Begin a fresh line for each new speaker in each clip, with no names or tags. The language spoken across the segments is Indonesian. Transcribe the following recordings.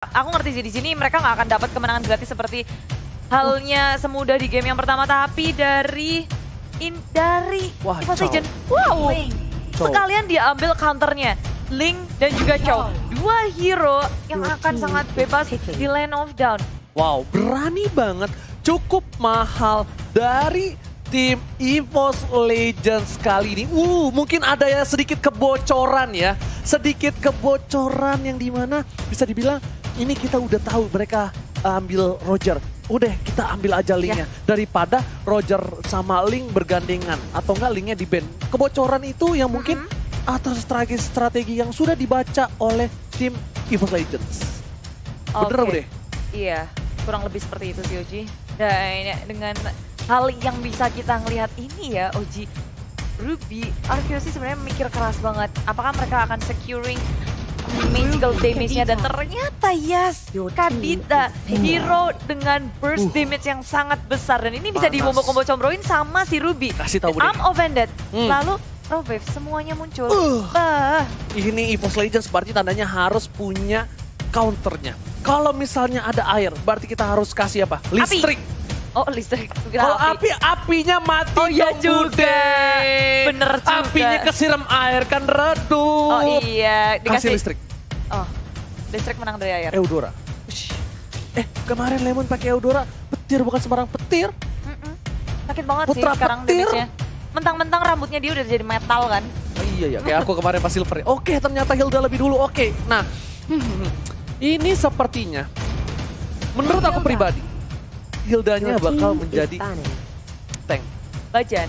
Aku ngerti sih di sini mereka nggak akan dapat kemenangan gratis seperti halnya semudah di game yang pertama, tapi dari Evo's Legend, wow, sekalian dia ambil counternya Ling dan juga Chow, dua hero yang akan sangat bebas di Land of Dawn.
Wow, berani banget, cukup mahal dari tim Evo's Legends kali ini. Mungkin ada ya sedikit kebocoran ya, sedikit kebocoran yang dimana bisa dibilang ini kita udah tahu mereka ambil Roger. Udah kita ambil aja Linknya. Daripada Roger sama Link bergandengan. Atau enggak Linknya di ban. Kebocoran itu yang mungkin atas strategi yang sudah dibaca oleh tim Evo's Legends. Bener Bude?
Iya, kurang lebih seperti itu sih Oji. Dan dengan hal yang bisa kita ngelihat ini ya Oji, Ruby, Arceus sih sebenarnya mikir keras banget. Apakah mereka akan securing magical damage-nya, dan ternyata Kadita hero dengan burst damage yang sangat besar, dan ini bisa di-combo combroin sama si Ruby.
Kasih tahu Bude.
Arm offended. Lalu Wave semuanya muncul.
Ini Evo's Legends berarti tandanya harus punya counternya. Kalau misalnya ada air, berarti kita harus kasih apa? Listrik.
Oh, listrik.
Kalau apinya mati.
Oh iya juga. Bener juga.
Apinya kesiram air kan redup.
Oh iya,
dikasih listrik.
Oh, listrik menang dari air.
Eudora. Kemarin Lemon pakai Eudora, petir bukan sembarang petir.
Sakit banget
Putra
sih sekarang
petir.
damage-nya. Mentang-mentang rambutnya dia udah jadi metal kan.
Oh iya ya, kayak aku kemarin pas Silver. Oke, ternyata Hilda lebih dulu. Oke, nah ini sepertinya menurut aku pribadi Hildanya bakal menjadi tank.
Bajan.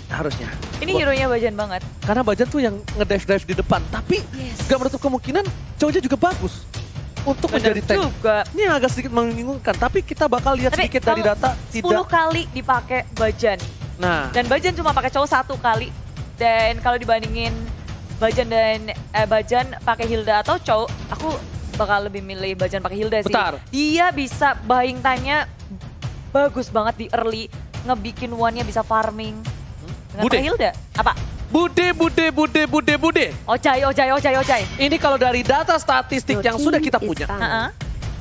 Harusnya.
Ini hero-nya Bajan banget.
Karena Bajan tuh yang ngedive-dive di depan. Tapi gak menutup kemungkinan cowoknya juga bagus untuk menjadi tank.
Juga.
Ini yang agak sedikit membingungkan. Tapi kita bakal lihat sedikit dari data.
10 kali dipakai Bajan.
Nah.
Dan Bajan cuma pakai cowok 1 kali. Dan kalau dibandingin Bajan dan Bajan pakai Hilda atau cowok, aku bakal lebih milih Bajan pakai Hilda sih.
Bentar.
Dia bisa buying time-nya bagus banget di early, ngebikin one-nya bisa farming. Dengan pakai Hilda. Apa?
Bude.
Ojai.
Ini kalau dari data statistik yang sudah kita punya.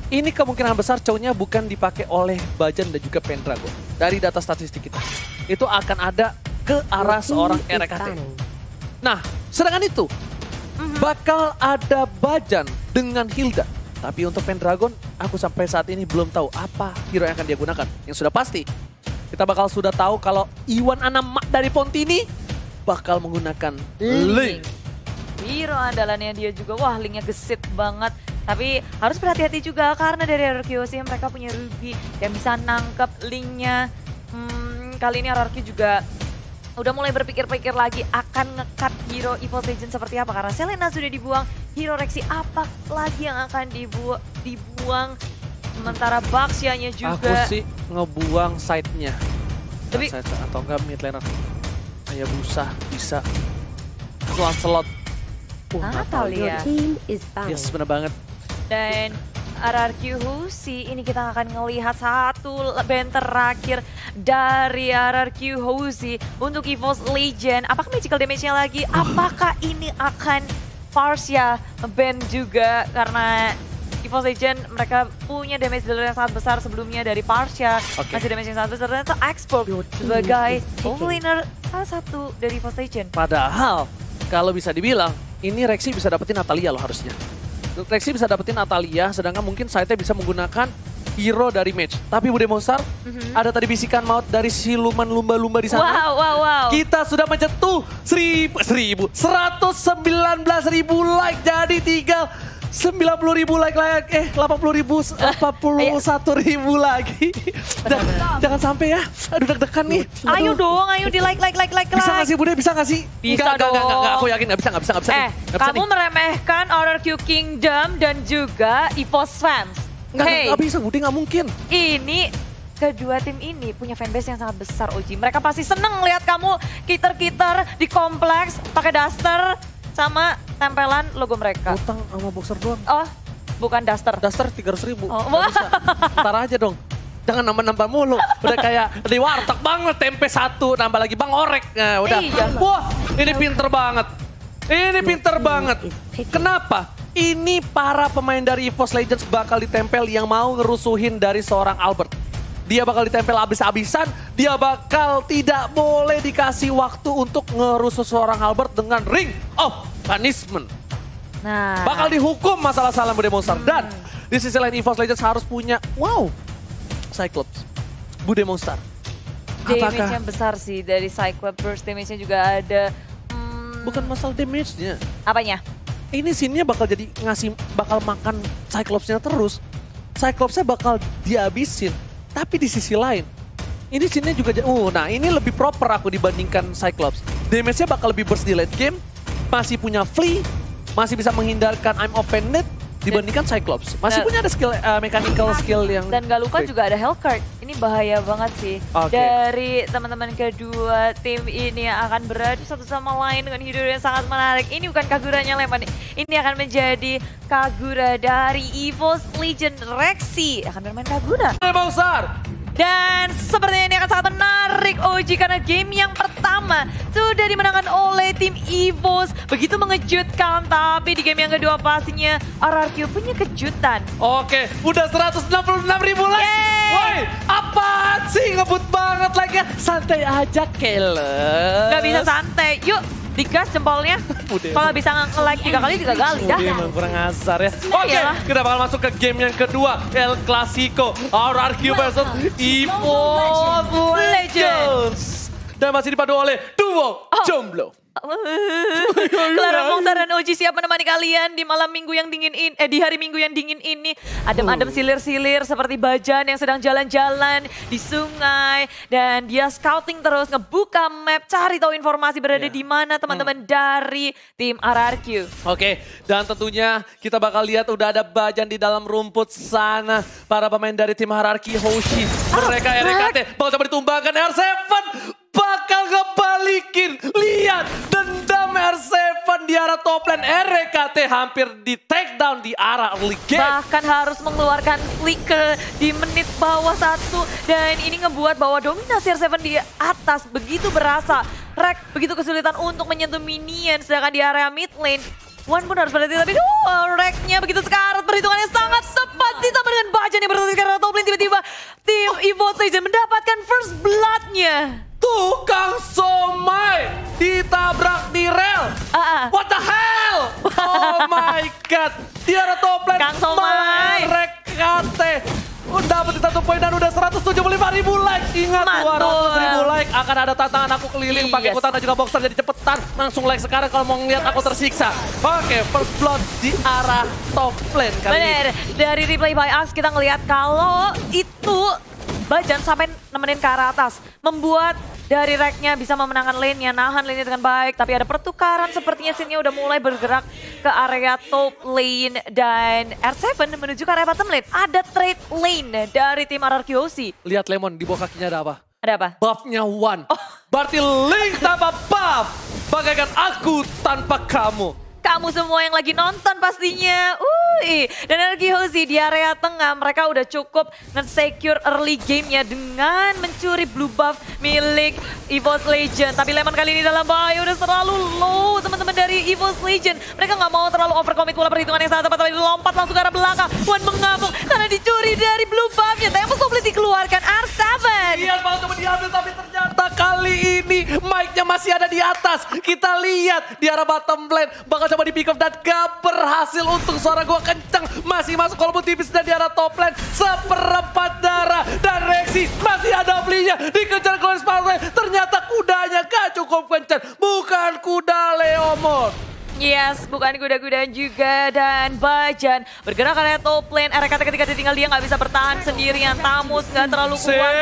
Ini kemungkinan besar cowoknya bukan dipakai oleh Bajan dan juga Pendragon. Dari data statistik kita. Itu akan ada ke arah seorang RKT. Nah, sedangkan itu bakal ada Bajan dengan Hilda. Tapi untuk Pendragon, aku sampai saat ini belum tahu apa hero yang akan dia gunakan. Yang sudah pasti, kita bakal sudah tahu kalau Iwan Anamak dari Pontini bakal menggunakan Link.
Hero andalannya dia juga, wah Linknya gesit banget. Tapi harus berhati-hati juga karena dari Arceus mereka punya Ruby yang bisa nangkep Linknya. Kali ini RRQ juga udah mulai berpikir-pikir lagi akan nge-cut hero Evo's Legends seperti apa. Karena Selena sudah dibuang, hero Rexy apa lagi yang akan dibuang. Sementara Baxia-nya juga.
Aku sih ngebuang side-nya.
Tapi
atau enggak mid laner. Hayabusa bisa. Slot.
Natalia.
Yes, bener banget.
Dan RRQ Hoshi, ini kita akan ngelihat satu band terakhir dari RRQ Hoshi untuk Evo's Legend. Apakah magical damage-nya lagi? Apakah ini akan Farsia band juga? Karena Evo's Legend mereka punya damage dealer yang sangat besar sebelumnya dari Farsia. Masih damage yang sangat besar. Dan itu Expo sebagai laner salah satu dari Evo's Legend.
Padahal kalau bisa dibilang ini Rexy bisa dapetin Natalia loh harusnya. Rexy bisa dapetin Natalia, sedangkan mungkin Saite bisa menggunakan hero dari match. Tapi Bude Monster, ada tadi bisikan maut dari siluman lumba-lumba di sana.
Wow.
Kita sudah mencetuh 119.000 like, jadi tinggal 90.000 like, 81.000 lagi. Jangan sampai ya, aduh deg-degan nih.
Ayo dong, ayo di like.
Bisa nggak sih Bude, bisa nggak sih?
Bisa dong.
Enggak, aku yakin nggak bisa.
Kamu meremehkan RRQ Kingdom dan juga Evo's fans.
Nggak bisa Bude, nggak mungkin.
Ini kedua tim ini punya fanbase yang sangat besar Oji. Mereka pasti seneng lihat kamu kiter-kiter di kompleks pakai daster sama tempelan logo mereka.
Utang sama boxer doang.
Oh, bukan daster.
Daster 300.000.
Oh.
Ntar aja dong. Jangan nambah-nambah mulu. Udah kayak di warteg banget, tempe 1, nambah lagi Bang Orek. Nah, udah.
Iya.
Wah, ini pinter banget. Ini pinter banget. Kenapa? Ini para pemain dari EVOS Legends bakal ditempel yang mau ngerusuhin dari seorang Albert. Dia bakal ditempel abis-abisan, dia bakal tidak boleh dikasih waktu untuk ngerusuh seorang Albert dengan Ring of Punishment.
Nah,
Bakal dihukum masalah salah Bude Monster. Dan di sisi lain EVOS Legends harus punya, wow, Cyclops, Bude Monster.
damage yang besar sih dari Cyclops, burst damage-nya juga ada.
Bukan masalah damage-nya.
Apanya?
Ini scene-nya bakal jadi bakal makan Cyclops-nya terus. Cyclops-nya bakal dihabisin. Tapi di sisi lain, ini scene-nya juga, nah ini lebih proper aku dibandingkan Cyclops. Damage-nya bakal lebih burst di late game, masih punya Flea, masih bisa menghindarkan I'm Open Net dibandingkan Cyclops. Masih punya ada skill, mechanical skill yang...
Dan gak lupa juga ada Hellcard. Ini bahaya banget sih. Dari teman-teman kedua tim ini yang akan beradu satu sama lain dengan hidup yang sangat menarik. Ini bukan Kaguranya Lemon. Ini akan menjadi Kagura dari EVOS Legend Rexy. Akan bermain Kagura.
Besar.
Dan sepertinya ini akan sangat menarik Oji karena game yang pertama sudah dimenangkan oleh tim EVOS. Begitu mengejutkan, tapi di game yang kedua pastinya RRQ punya kejutan.
Oke, udah 166.000 lagi. Woi, apaan sih? Ngebut banget lagi. Santai aja, Keles.
Gak bisa santai. Yuk, digas jempolnya. Kalau bisa nge-like 3 kali 3 kali dah.
Emang kurang asar ya. Oke, kita bakal masuk ke game yang kedua. El Clasico. RRQ versus EVOS Legends. Dan masih dipadu oleh duo Jomblo.
Clara Monster dan Oji siap menemani kalian di malam minggu yang dingin ini, di hari minggu yang dingin ini. Adem-adem silir-silir seperti Bajan yang sedang jalan-jalan di sungai dan dia scouting terus, ngebuka map, cari tahu informasi berada di mana teman-teman dari tim RRQ.
Oke, dan tentunya kita bakal lihat udah ada Bajan di dalam rumput sana. Para pemain dari tim RRQ Hoshi, mereka RKT bakal coba ditumbangkan R7. Bakal ngebalikin, lihat dendam R7 di arah top lane. RKT hampir di take down di arah early game.
Bahkan harus mengeluarkan flicker di menit bawah 1. Dan ini ngebuat bahwa dominasi R7 di atas begitu berasa. Rek begitu kesulitan untuk menyentuh minion, sedangkan di area mid lane One pun harus berhenti, tapi Reknya begitu sekarat, perhitungannya sangat tepat ditambah dengan Bajan yang berhenti karena top lane. Tiba-tiba tim EVOS Legends mendapatkan first blood-nya.
Tukang somai ditabrak di rel. What the hell? Oh my god. Di arah top lane.
Kang Somai.
RKT udah dapat 1 poin dan udah 175.000 like. Ingat 200.000 like akan ada tantangan aku keliling pakai ikutan dan juga boxer, jadi cepetan langsung like sekarang kalau mau ngeliat aku tersiksa. Oke, first blood di arah top lane kali ini.
Dari replay by Axe kita ngelihat kalau itu Bajan sampai nemenin ke arah atas, membuat dari Reknya bisa memenangkan lane-nya, nahan lane-nya dengan baik. Tapi ada pertukaran, sepertinya scene-nya udah mulai bergerak ke area top lane. Dan R7 menuju ke area bottom lane. Ada trade lane dari tim RRQOC.
Lihat Lemon, di bawah kakinya ada apa?
Ada apa?
Buff-nya One. Berarti Link tanpa buff, bagaikan aku tanpa kamu.
Kamu semua yang lagi nonton pastinya. Dan RRQOC di area tengah mereka udah cukup nge-secure early game-nya dengan mencuri blue buff milik EVOS Legends. Tapi Lemon kali ini dalam bahaya, udah terlalu low teman-teman dari EVOS Legends. Mereka nggak mau terlalu overcommit pula, perhitungan yang sangat tepat, tapi lompat langsung ke arah belakang. Wan mengamuk karena dicuri dari blue buff-nya. Tapi yang boleh dikeluarkan R7.
Iya, mau coba diambil tapi ternyata kali ini mic-nya masih ada di atas. Kita lihat di arah bottom lane bakal coba di pick up dan gak berhasil. Untuk suara gua kenceng, masih masuk walaupun tipis. Dan di arah top lane seperempat darah dan Rexy masih ada belinya, dikejar Glorious Power. Ternyata kudanya gak cukup kenceng, bukan kuda Leomord.
Yes, bukan kuda-kuda juga. Dan Bajan bergerak ke area top lane. RKT ketika ditinggal dia nggak bisa bertahan sendirian. Tamus nggak terlalu kuat.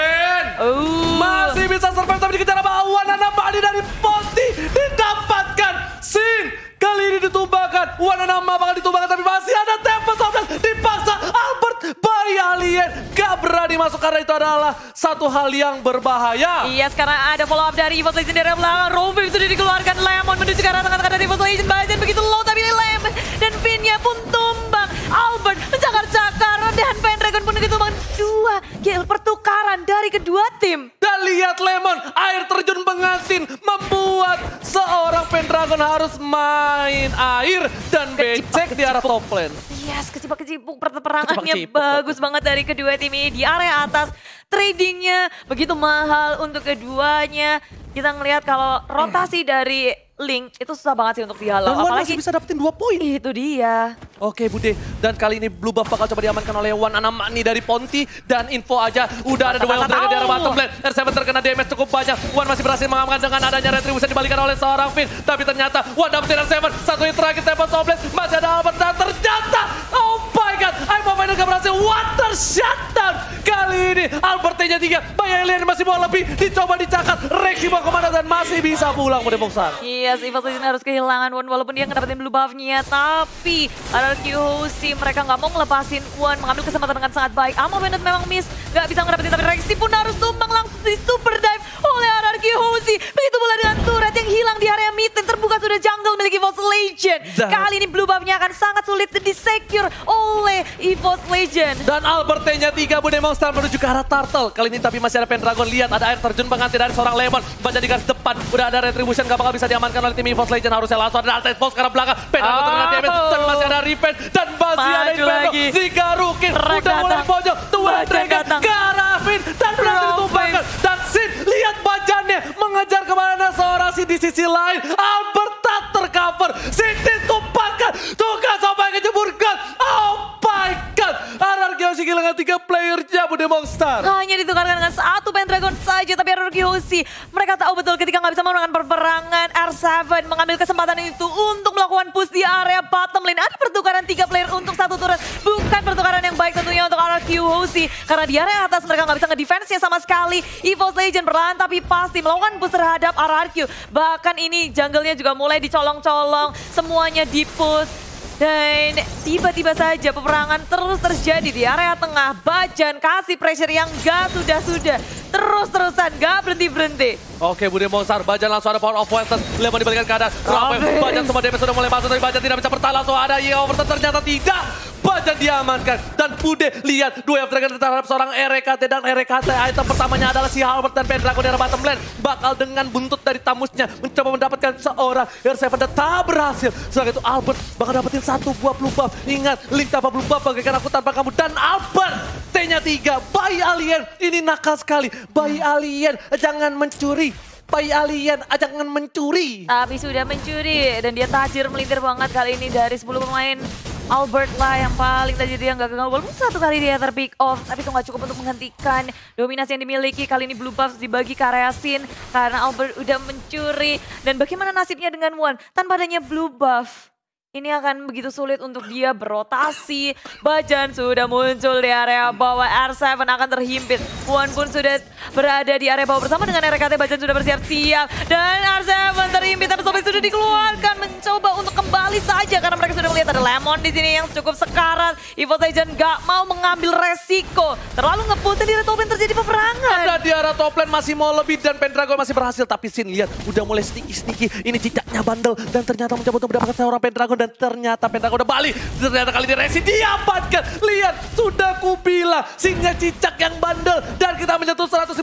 Masih bisa survive tapi dikejar sama Wan. Bali dari Ponti didapatkan. Sin kali ini ditumbangkan. Wan bakal ditumbangkan tapi masih ada Tempest of Death. Dipaksa Albert bayi alien. Gak berani masuk karena itu adalah satu hal yang berbahaya.
Iya, sekarang ada follow up dari EVOS Legends dari belakang. Robin sudah dikeluarkan. Lemon menuju ke arah tengah-tengah dari EVOS Legends. Bajan begitu low tapi Lemon dan Vinnya pun tumbang. Albert mencakar-cakar dan Pen Pendragon pun ketumbang 2 kill pertukaran dari kedua tim.
Dan lihat Lemon, air terjun pengantin membuat seorang Pendragon harus main air dan becek di arah top lane.
Yes, kecipuk-kecipuk peperangannya
Kecipuk-kecipuk.
bagus banget dari kedua tim ini di area atas. Tradingnya begitu mahal untuk keduanya. Kita ngelihat kalau rotasi dari Link itu susah banget sih untuk dihalau.
Dan Wan
Apalagi
masih bisa dapetin 2 poin.
itu dia.
Oke Bude, dan kali ini Blue Buff bakal coba diamankan oleh Wan Anamani dari Ponti. Dan info aja, udah ada dua yang Dragon di arah bottom lane. R7 terkena damage cukup banyak. Wan masih berhasil mengamankan dengan adanya retribution dibalikan oleh seorang Finn. Tapi ternyata Wan dapetin R7, satu hit terakhir Tepon Sobless. Masih ada Albert dan ternyata, oh my god, Aimo Final gak berhasil. Water shutdown. Kali ini Albert T-nya 3, Bay Alien masih mau lebih, dicoba dicakat. Rexy mau kemana dan masih bisa pulang Bude Boxar.
Yes, Evil Legend harus kehilangan Wan walaupun dia ngedapetin blue buff-nya. Tapi RRQ Hoshi mereka nggak mau ngelepasin Wan, mengambil kesempatan dengan sangat baik. Amo Bennett memang miss, nggak bisa ngedapetin, tapi Rexy pun harus tumbang langsung di super dive oleh RRQ Hoshi. Begitu pula dengan turret yang hilang di area mid dan terbuka sudah jungle milik EVOS Legend. Kali ini blue buff-nya akan sangat sulit di-secure oleh EVOS Legend.
Dan Albert T-nya 3, Bude Monster menuju ke arah Turtle. Kali ini tapi masih ada Pendragon, lihat ada air terjun pengantin dari seorang Lemon. Baca di garis depan, udah ada retribution, gak bakal bisa diamankan oleh tim EVOS Legend. Harusnya langsung ada Altet Box ke arah belakang. Pendragon terkena damage, dan masih ada Revenge. Dan masih ada Inferno, 3 Rookie. Udah mulai pojok, 2 Dragon ke arah Finn. Dan berhasil ditumbangkan. Dan Sin, lihat bajannya mengejar kemana seorang Sin di sisi lain. Albert tak tercover, Sin ditumpangkan. Tugas sampai kejeburkan. Oh my god, RRQ Hoshi kehilangan 3 playernya Bude Monster.
Hanya ditukarkan dengan satu Pendragon saja, tapi RRQ Hoshi mereka tahu betul ketika nggak bisa memenangkan perperangan. R7 mengambil kesempatan itu untuk melakukan push di area bottom lane. Ada pertukaran 3 player untuk satu turret, bukan pertukaran yang baik tentunya untuk RRQ Hoshi karena di area atas mereka nggak bisa ngedefense-nya sama sekali. EVOS Legend perlahan tapi pasti melakukan push terhadap RRQ. Bahkan ini jungle-nya juga mulai dicolong-colong, semuanya di-push. Dan tiba-tiba saja peperangan terus terjadi di area tengah. Bajan kasih pressure yang gak sudah-sudah. Terus-terusan gak berhenti-berhenti.
Oke, Bude Monster, Bajan langsung ada power of Welters. Lemon dibalikan keadaan. Bajan semua damage sudah mulai masuk, tapi Bajan tidak bisa bertahan. Langsung ada Overton, ternyata tidak. Bajan diamankan. Dan Bude lihat, 2 yang Dragon terhadap seorang RKT. Dan RKT item pertamanya adalah si Albert dan Pendragon di arah bottom lane. Bakal dengan buntut dari tamusnya mencoba mendapatkan seorang R7 dan tak berhasil. Setelah itu Albert bakal dapetin 1 buah blue buff. Ingat, Link tanpa blue buff bagaikan aku tanpa kamu. Dan Albert T-nya 3, Bayi Alien. Ini nakal sekali. Bayi Alien, jangan mencuri. Bayi Alien, jangan mencuri.
Tapi sudah mencuri dan dia tajir melintir banget kali ini dari 10 pemain. Albert lah yang paling tajir, dia nggak gagal. Walaupun 1 kali dia terpick off, tapi itu nggak cukup untuk menghentikan dominasi yang dimiliki. Kali ini blue buff dibagi ke area Sin karena Albert udah mencuri. Dan bagaimana nasibnya dengan Wan? Tanpa adanya blue buff, ini akan begitu sulit untuk dia berotasi. Bajan sudah muncul di area bawah, R7 akan terhimpit. Wan pun sudah berada di area bawah bersama dengan RKT. Bajan sudah bersiap-siap dan R7 terhimpit, tapi Sobek sudah dikeluarkan mencoba untuk kembali saja karena mereka sudah melihat ada Lemon di sini yang cukup sekarat. EVOS Legend gak mau mengambil resiko, terlalu nge-push dan di area top lane terjadi peperangan.
Ada di arah top lane masih mau lebih dan Pendragon masih berhasil, tapi Sin lihat udah mulai sneaky. Ini cicaknya bandel dan ternyata mencoba untuk mendapatkan seorang Pendragon. Dan ternyata Pendragon udah balik. Ternyata kali ini Rexy diamankan. Lihat, sudah kubilang Sinnya cicak yang bandel. Dan kita menyentuh 190.000.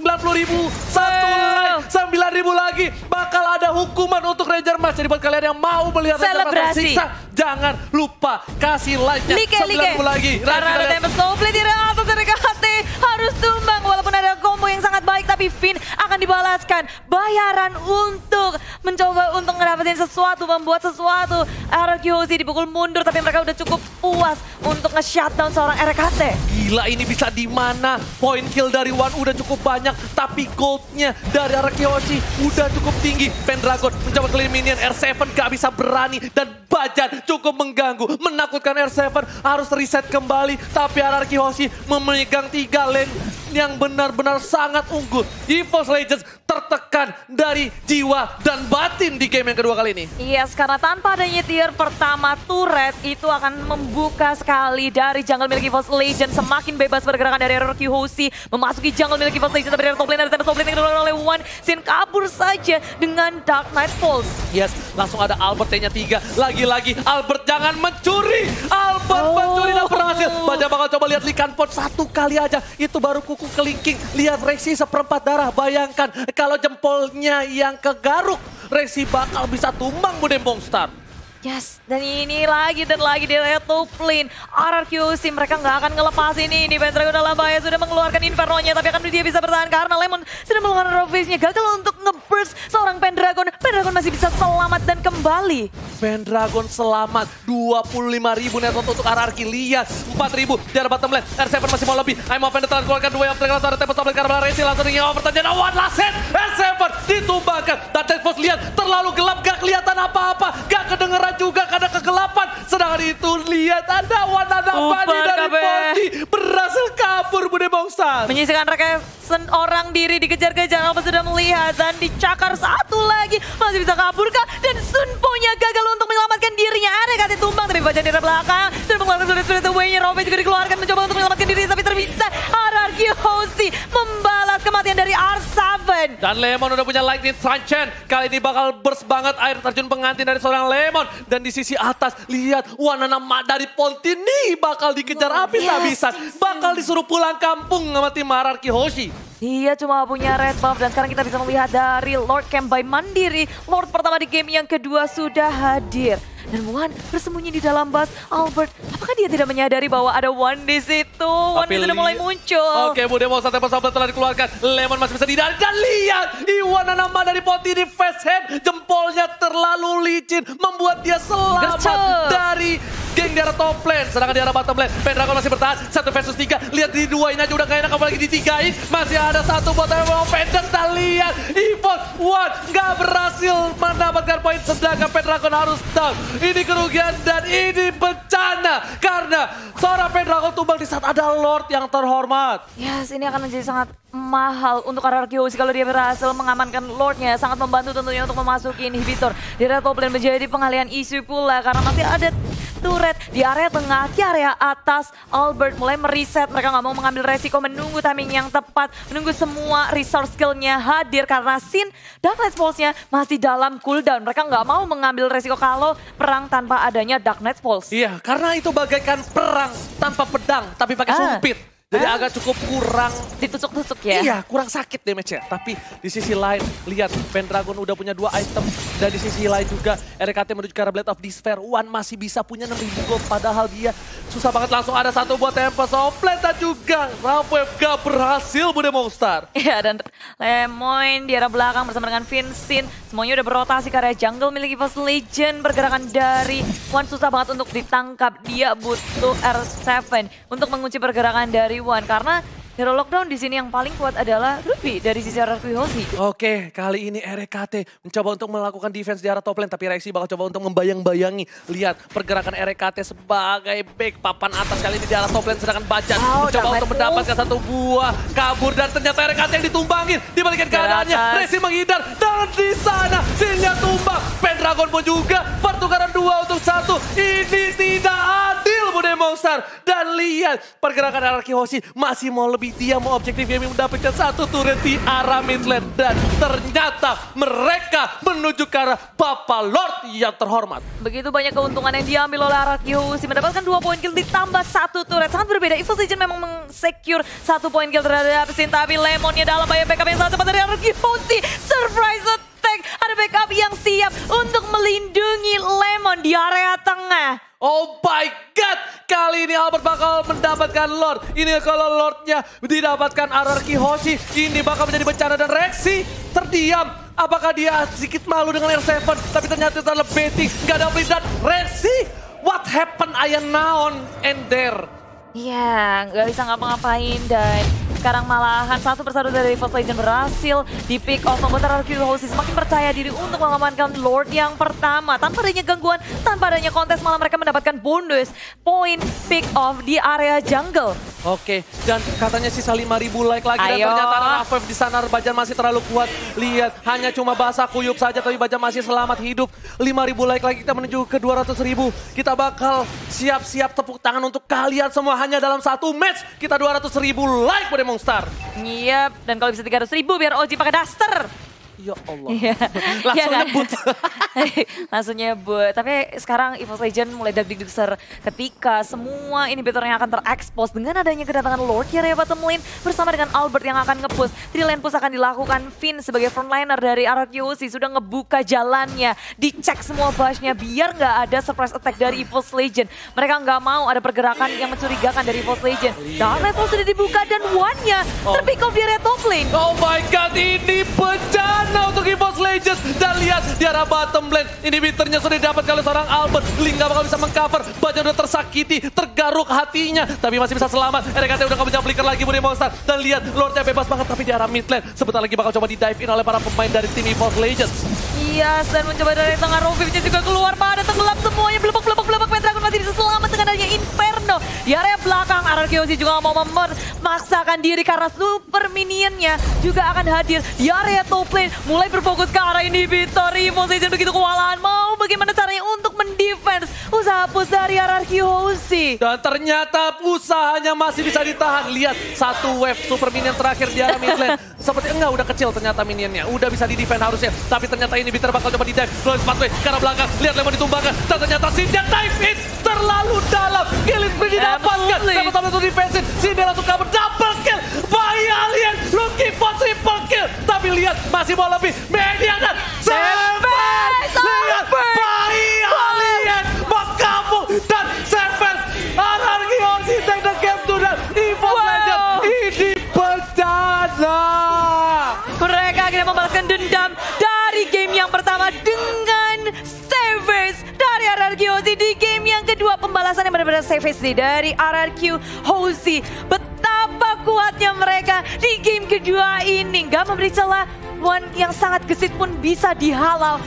Satu like, 9.000 lagi. Bakal ada hukuman untuk Ranger Match. Jadi buat kalian yang mau melihat Ranger Match tersiksa, jangan lupa kasih like-nya 9.000 lagi.
Karena ada Tempest Soulblade di area atas dari KT harus tumbang. Walaupun ada combo yang sangat baik, tapi Finn akan dibalaskan bayaran untuk mencoba untuk ngedapetin sesuatu, membuat sesuatu. RRQ Hoshi dipukul mundur, tapi mereka udah cukup puas untuk nge-shutdown seorang RKT.
Gila, ini bisa di mana? Point kill dari Wan udah cukup banyak, tapi goldnya dari RRQ Hoshi udah cukup tinggi. Pendragon mencoba clean minion, R7 gak bisa berani, dan Bajan cukup mengganggu, menakutkan R7 harus reset kembali. Tapi RRQ Hoshi memegang 3 lane yang benar-benar sangat unggul. EVOS Legends tertekan dari jiwa dan batin di game yang kedua kali ini.
Yes, karena tanpa adanya tier pertama turret itu akan membuka sekali dari jungle milik EVOS Legends. semakin bebas pergerakan dari RRQ Hoshi. Memasuki jungle milik EVOS Legends, tapi dari top lane, dari top lane yang dilakukan oleh One. Sin kabur saja dengan Dark Knight Pulse.
Yes, langsung ada Albert T-nya 3. Lagi-lagi Albert jangan mencuri. Albert mencuri dan berhasil. Baja bakal coba lihat Likan Pot satu kali aja. Itu baru kuku kelingking. Lihat Rexy seperempat darah. Bayangkan kalau jempolnya yang kegaruk, Rexy bakal bisa tumbang Bude Monster.
Yes, dan ini lagi dan lagi di top lane. RRQ Hoshi mereka nggak akan ngelepas ini. Pendragon dalam bahaya sudah mengeluarkan Inferno-nya, tapi akan dia bisa bertahan karena Lemon sudah mengeluarkan Rovage-nya. Gagal untuk nge-burst seorang Pendragon. Pendragon masih bisa selamat dan kembali.
Pendragon selamat, 25.000 net untuk RRQ. Lihat, 4.000 di arah bottom lane. R7 masih mau lebih. I'm open telah keluarkan 2 yang terkena suara tempat sampai karena Rexy langsung ingin overtime. Dan one last hit, R7 ditumbangkan. Dan Tempos lihat, terlalu gelap, gak kelihatan apa-apa. Gak kedengeran juga karena kegelapan. Sedangkan itu lihat ada Wananabani dari Ponti berhasil kabur Bude Monster.
Menyisihkan rekesan orang diri dikejar-kejar. Alpha sudah melihat dan dicakar satu lagi. Masih bisa kabur kah? Dan Sunpo-nya gagal untuk menyelamatkan dirinya. RRQ tumbang tapi baca dari belakang. Sudah mengeluarkan Spirit Away-nya. Rovage juga dikeluarkan mencoba untuk menyelamatkan diri tapi terbisa. RRQ Hoshi membalas kematian dari R7.
Dan Lemon udah punya Lightning Sunshine. Kali ini bakal burst banget air terjun pengantin dari seorang Lemon. Dan di sisi atas, lihat Wananama dari Ponti nih bakal dikejar habis-habisan. Bakal disuruh pulang kampung sama tim RRQ Hoshi.
Dia cuma punya red buff dan sekarang kita bisa melihat dari Lord Camp by Mandiri. Lord pertama di game yang kedua sudah hadir. Dan One bersembunyi di dalam bus. Albert, apakah dia tidak menyadari bahwa ada One di situ? One sudah mulai muncul.
Oke, Bude Monster tempat Albert telah dikeluarkan. Lemon masih bisa dihindari. Dan lihat, Wananama dari Ponti di face hand. Jempolnya terlalu licin. Membuat dia selamat dari geng di arah top lane. Sedangkan di arah bottom lane, Pendragon masih bertahan. 1 versus 3. Lihat di 2 ini aja udah gak enak, apalagi di 3-in. Masih ada satu buat Pendek. Dan lihat, EVOS One gak berhasil mendapatkan poin. Sedangkan Pendragon harus down. Ini kerugian dan ini bencana. Karena seorang Pendragon tumbang di saat ada Lord yang terhormat.
Yes, ini akan menjadi sangat mahal untuk RRQ Hoshi kalau dia berhasil mengamankan Lordnya. Sangat membantu tentunya untuk memasuki inhibitor. Di area top lane menjadi pengalihan isu pula karena masih ada turret di area tengah, di area atas. Albert mulai mereset, mereka nggak mau mengambil resiko, menunggu timing yang tepat, menunggu semua resource skillnya hadir karena Sin Dark Knight Pulse-nya masih dalam cooldown. Mereka nggak mau mengambil resiko kalau perang tanpa adanya Dark Knight Pulse.
Iya, karena itu bagaikan perang tanpa pedang tapi pakai sumpit. Jadi agak cukup kurang
ditusuk-tusuk ya.
Iya, kurang sakit damage-nya. Tapi di sisi lain, lihat Pendragon udah punya 2 item. Dan di sisi lain juga RKT menuju ke arah Blade of Despair. One masih bisa punya 6.000 gold. Padahal dia susah banget, langsung ada satu buat Tempest Offlane. Dan juga Rampwave gak berhasil Bude Monster.
Iya, dan Lemoyne di arah belakang bersama dengan Vincent. Semuanya udah berotasi ke area jungle milik EVOS Legends. Pergerakan dari One susah banget untuk ditangkap. Dia butuh R7 untuk mengunci pergerakan dari One karena hero lockdown di sini yang paling kuat adalah Ruby dari sisi RRQ Hoshi.
Oke, kali ini RKT mencoba untuk melakukan defense di arah top lane, tapi Rexy bakal coba untuk membayang-bayangi. Lihat pergerakan RKT sebagai back papan atas kali ini di arah top lane, sedangkan Bajan mencoba untuk mendapatkan satu buah kabur dan ternyata RKT yang ditumbangin. Dibalikin keadaannya, Rexy menghindar dan di sana Sinnya tumbang. Pendragon pun juga pertukaran 2 untuk 1. Ini tidak adil Bude Monster. Dan lihat pergerakan RRQ Hoshi masih mau lebih. Dia mau objektif gaming mendapatkan satu turret di arah mid lane. Dan ternyata mereka menuju ke arah Bapak Lord yang terhormat.
Begitu banyak keuntungan yang diambil oleh RRQ Hoshi. Mendapatkan 2 poin kill ditambah 1 turret. Sangat berbeda. EVOS Legends memang meng-secure 1 poin kill terhadap Sin. Tapi Lemonnya dalam bahaya backup yang sangat cepat dari RRQ Hoshi. Surprise attack. Ada backup yang siap untuk melindungi Lemon di area tengah.
Oh my god, kali ini Albert bakal mendapatkan Lord. Ini kalau Lordnya didapatkan RRQ Hoshi, ini bakal menjadi bencana. Dan Rexy terdiam. Apakah dia sedikit malu dengan R7? Tapi ternyata itu adalah betting, gak ada blitz. Dan Rexy, what happened I am now and there?
Iya, nggak bisa ngapa-ngapain dan sekarang malahan satu persatu dari EVOS Legends berhasil di pick off, membuat RRQ House semakin percaya diri untuk mengamankan Lord yang pertama. Tanpa adanya gangguan, tanpa adanya kontes, malah mereka mendapatkan bonus poin pick off di area jungle.
Oke, dan katanya sisa 5.000 like lagi. Dan
Ayo.
ternyata Rafev di sana, Bajan masih terlalu kuat. Lihat, hanya cuma basah kuyup saja, tapi Bajan masih selamat hidup. 5.000 like lagi, kita menuju ke 200.000. Kita bakal siap-siap tepuk tangan untuk kalian semua. Hanya dalam satu match, kita 200.000 like pada Mongstar.
Yap, dan kalau bisa 300.000 biar Oji pakai daster.
Ya Allah.
Iya.
Langsung
Iya kan?
nyebut.
Langsung nyebut. Tapi sekarang EVOS Legends mulai deg-deger ketika semua inhibitornya akan terekspos dengan adanya kedatangan Lord di area bottom lane bersama dengan Albert yang akan nge-push. 3 lane push akan dilakukan. Finn sebagai frontliner dari RRQ sudah ngebuka jalannya. Dicek semua bush-nya biar nggak ada surprise attack dari EVOS Legends. Mereka nggak mau ada pergerakan yang mencurigakan dari EVOS Legends. Dan red wall sudah dibuka dan one-nya terpick off di area top lane.
Oh my god, ini bencana untuk EVOS Legends. Dan lihat di arah bottom lane, inhibitornya sudah didapat oleh seorang Albert. Link gak bakal bisa mengcover, Bajan udah tersakiti, tergaruk hatinya. Tapi masih bisa selamat, RKT udah gak bisa flicker lagi Budi Monster. Dan lihat, Lordnya bebas banget tapi di arah mid lane. Sebentar lagi bakal coba di-dive in oleh para pemain dari tim EVOS Legends.
Iya, dan mencoba dari tengah Rovivnya juga keluar, pada tenggelam semuanya, belebek, Pendragon masih bisa selamat dengan adanya Inferno. Di area belakang, RRQ juga gak mau memaksakan diri karena super minionnya juga akan hadir di area top lane. Mulai berfokus ke arah inhibitor, EVOS Legends begitu kewalahan, mau bagaimana caranya untuk mendefense usaha push dari RRQ House.
Dan ternyata usahanya masih bisa ditahan. Lihat, satu wave super minion terakhir di arah mid lane. Seperti enggak, udah kecil ternyata minionnya. Udah bisa di-defend harusnya. Tapi ternyata inhibitor bakal coba di-dive. Flowing pathway ke arah belakang. Lihat Lemon ditumbangkan. Dan ternyata Cinder dive in terlalu dalam. Kill spree didapatkan. Dapat sampai untuk defensive. Cinder langsung cover. Double kill. Bayi Alien looking for triple kill. Tapi lihat, masih mau lebih. Media dan Savage. Lihat, Bayi Alien menggabung. Dan Savage. RRQ House take the game to the EVOS Legends. Ini bencana.
Mereka akhirnya membalaskan dendam dari game yang pertama dengan Savage dari RRQ House. Di game yang kedua pembalasan yang benar-benar Savage dari RRQ House. Betapa kuatnya mereka di game kedua ini. Gak memberi celah, one yang sangat gesit pun bisa dihalau